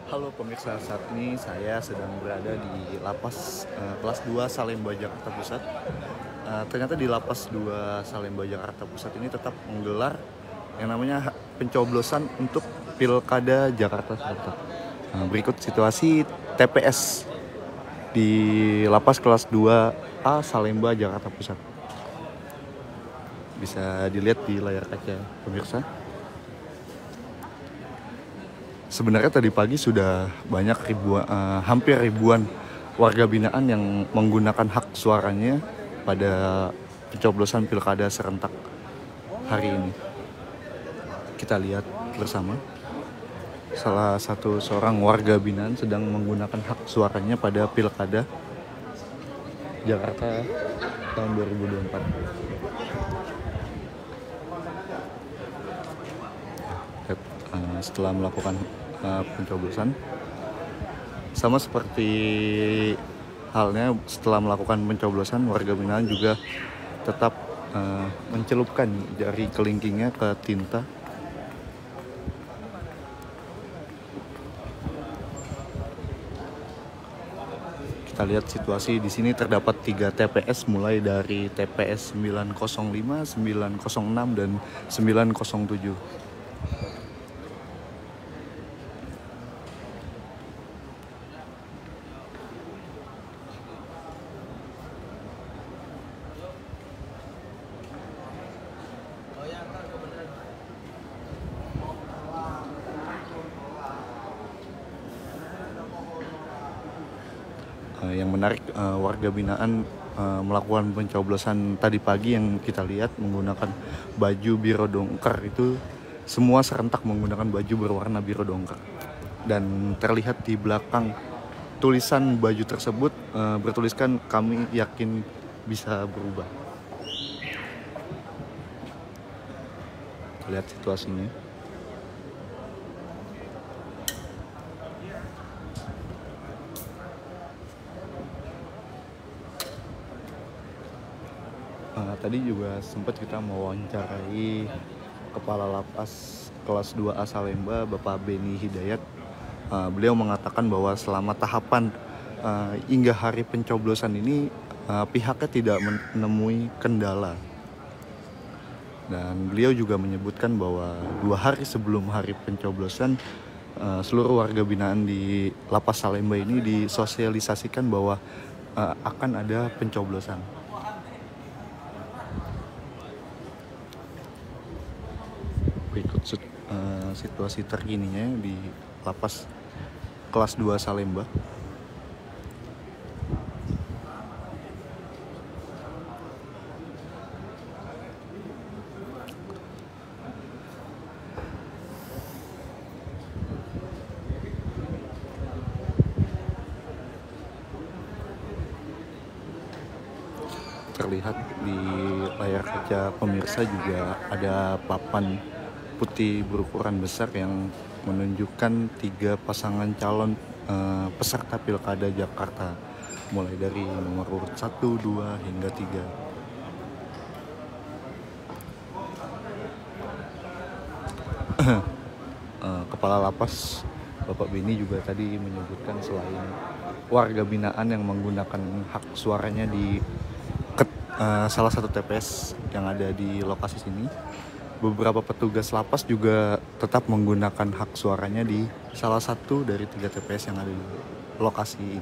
Halo pemirsa, saat ini saya sedang berada di lapas kelas 2 Salemba Jakarta Pusat. Ternyata di lapas 2 Salemba Jakarta Pusat ini tetap menggelar yang namanya pencoblosan untuk Pilkada Jakarta Selatan. Berikut situasi TPS di lapas kelas 2A Salemba Jakarta Pusat. Bisa dilihat di layar kaca pemirsa. Sebenarnya tadi pagi sudah banyak hampir ribuan warga binaan yang menggunakan hak suaranya pada pencoblosan pilkada serentak hari ini. Kita lihat bersama, salah satu seorang warga binaan sedang menggunakan hak suaranya pada pilkada Jakarta tahun 2024. Setelah melakukan pencoblosan, sama seperti halnya setelah melakukan pencoblosan, warga binaan juga tetap mencelupkan jari kelingkingnya ke tinta. Kita lihat situasi di sini terdapat 3 TPS mulai dari TPS 905, 906 dan 907. Yang menarik, warga binaan melakukan pencoblosan tadi pagi yang kita lihat menggunakan baju biru dongker, itu semua serentak menggunakan baju berwarna biru dongker, dan terlihat di belakang tulisan baju tersebut bertuliskan "Kami yakin bisa berubah". Lihat situasinya. Tadi juga sempat kita mewawancarai Kepala Lapas kelas 2A Salemba, Bapak Beni Hidayat. Beliau mengatakan bahwa selama tahapan hingga hari pencoblosan ini pihaknya tidak menemui kendala. Dan beliau juga menyebutkan bahwa 2 hari sebelum hari pencoblosan, seluruh warga binaan di Lapas Salemba ini disosialisasikan bahwa akan ada pencoblosan. Berikut situasi terkininya di Lapas kelas 2 Salemba. Terlihat di layar kaca pemirsa juga ada papan putih berukuran besar yang menunjukkan 3 pasangan calon peserta Pilkada Jakarta, mulai dari nomor urut 1, 2, hingga 3. Kepala Lapas Bapak Beni juga tadi menyebutkan selain warga binaan yang menggunakan hak suaranya di salah satu TPS yang ada di lokasi sini, beberapa petugas lapas juga tetap menggunakan hak suaranya di salah satu dari 3 TPS yang ada di lokasi ini.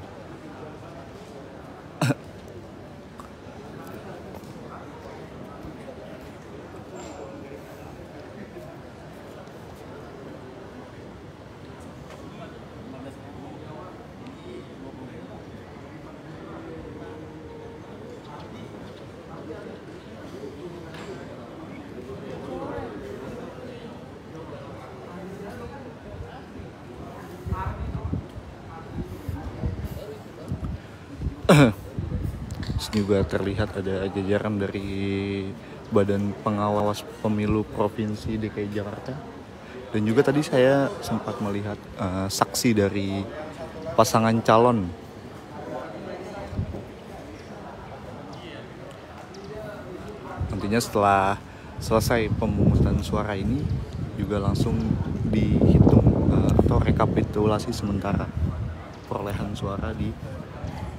Juga terlihat ada jajaran dari Badan Pengawas Pemilu Provinsi DKI Jakarta, dan juga tadi saya sempat melihat saksi dari pasangan calon. Nantinya setelah selesai pemungutan suara ini juga langsung dihitung atau rekapitulasi sementara perolehan suara di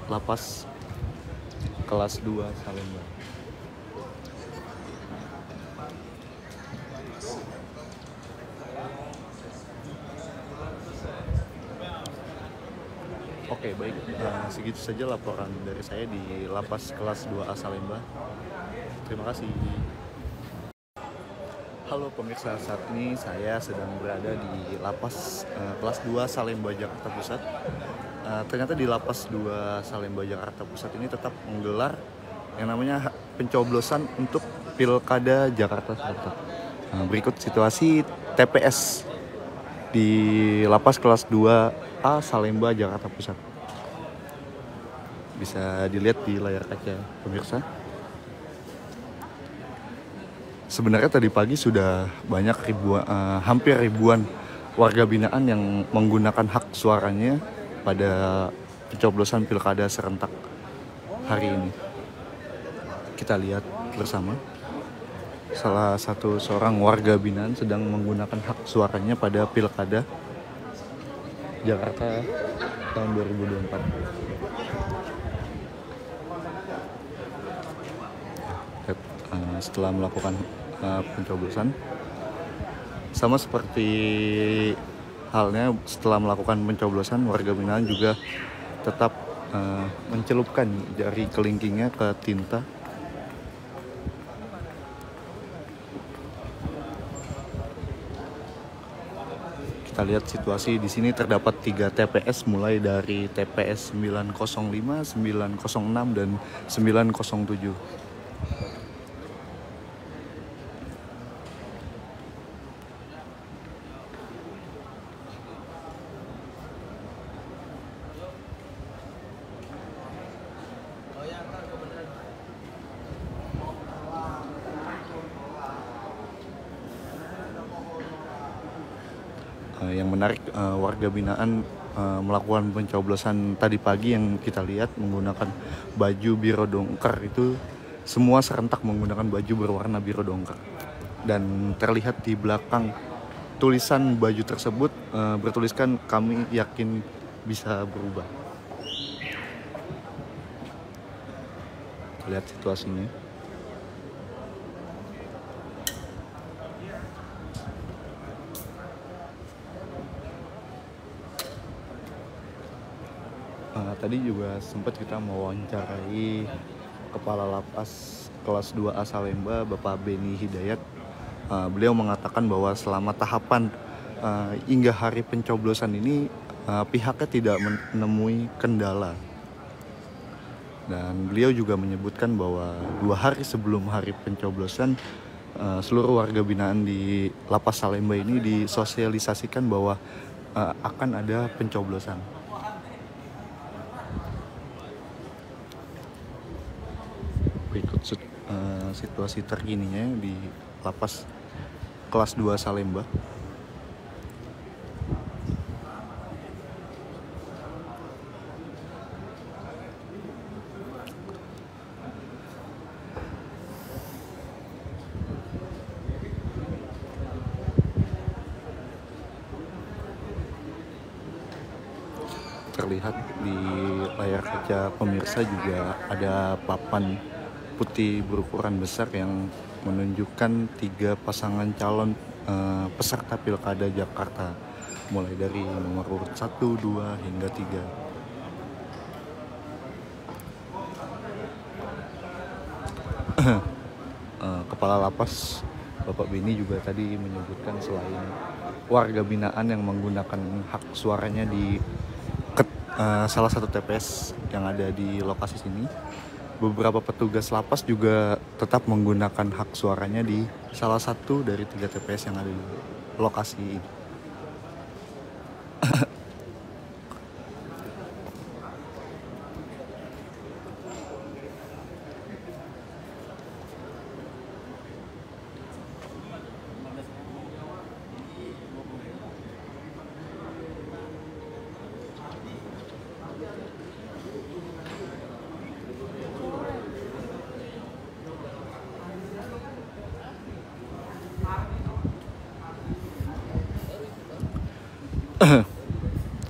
lapas kelas 2 Salemba. Oke, baik, segitu saja laporan dari saya di lapas kelas 2A Salemba. Terima kasih. Halo pemirsa, saat ini saya sedang berada di lapas kelas 2 Salemba Jakarta Pusat. Ternyata di lapas 2 Salemba Jakarta Pusat ini tetap menggelar yang namanya pencoblosan untuk Pilkada Jakarta Selatan. Berikut situasi TPS di lapas kelas 2A Salemba Jakarta Pusat. Bisa dilihat di layar kaca pemirsa. Sebenarnya tadi pagi sudah banyak hampir ribuan warga binaan yang menggunakan hak suaranya pada pencoblosan pilkada serentak hari ini. Kita lihat bersama, salah satu seorang warga binaan sedang menggunakan hak suaranya pada pilkada Jakarta tahun 2024. Setelah melakukan pencoblosan, sama seperti halnya setelah melakukan pencoblosan, warga binaan juga tetap mencelupkan jari kelingkingnya ke tinta. Kita lihat situasi di sini, terdapat 3 TPS mulai dari TPS 905, 906 dan 907. Yang menarik, warga binaan melakukan pencoblosan tadi pagi yang kita lihat menggunakan baju biru dongker, itu semua serentak menggunakan baju berwarna biru dongker, dan terlihat di belakang tulisan baju tersebut bertuliskan "Kami yakin bisa berubah". Lihat situasinya. Tadi juga sempat kita mewawancarai Kepala Lapas kelas 2A Salemba, Bapak Beni Hidayat. Beliau mengatakan bahwa selama tahapan hingga hari pencoblosan ini pihaknya tidak menemui kendala. Dan beliau juga menyebutkan bahwa 2 hari sebelum hari pencoblosan, seluruh warga binaan di Lapas Salemba ini disosialisasikan bahwa akan ada pencoblosan. Berikut situasi terkininya di Lapas kelas 2 Salemba. Terlihat di layar kaca pemirsa juga ada papan putih berukuran besar yang menunjukkan 3 pasangan calon peserta Pilkada Jakarta, mulai dari nomor urut 1, 2, hingga 3. Kepala Lapas Bapak Beni juga tadi menyebutkan selain warga binaan yang menggunakan hak suaranya di salah satu TPS yang ada di lokasi sini, beberapa petugas lapas juga tetap menggunakan hak suaranya di salah satu dari 3 TPS yang ada di lokasi ini.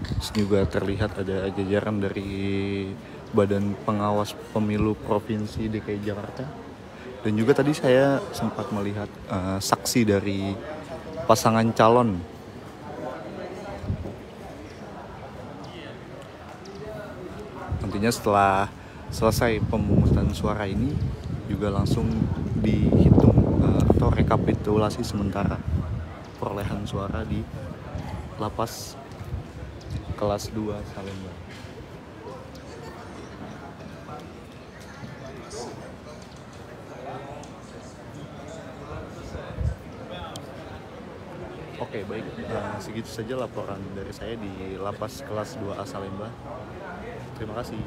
Terus juga terlihat ada jajaran dari Badan Pengawas Pemilu Provinsi DKI Jakarta. Dan juga tadi saya sempat melihat saksi dari pasangan calon. Nantinya setelah selesai pemungutan suara ini juga langsung dihitung atau rekapitulasi sementara perolehan suara di lapas kelas 2 Salemba. Oke, baik, segitu saja laporan dari saya di lapas kelas 2A Salemba. Terima kasih.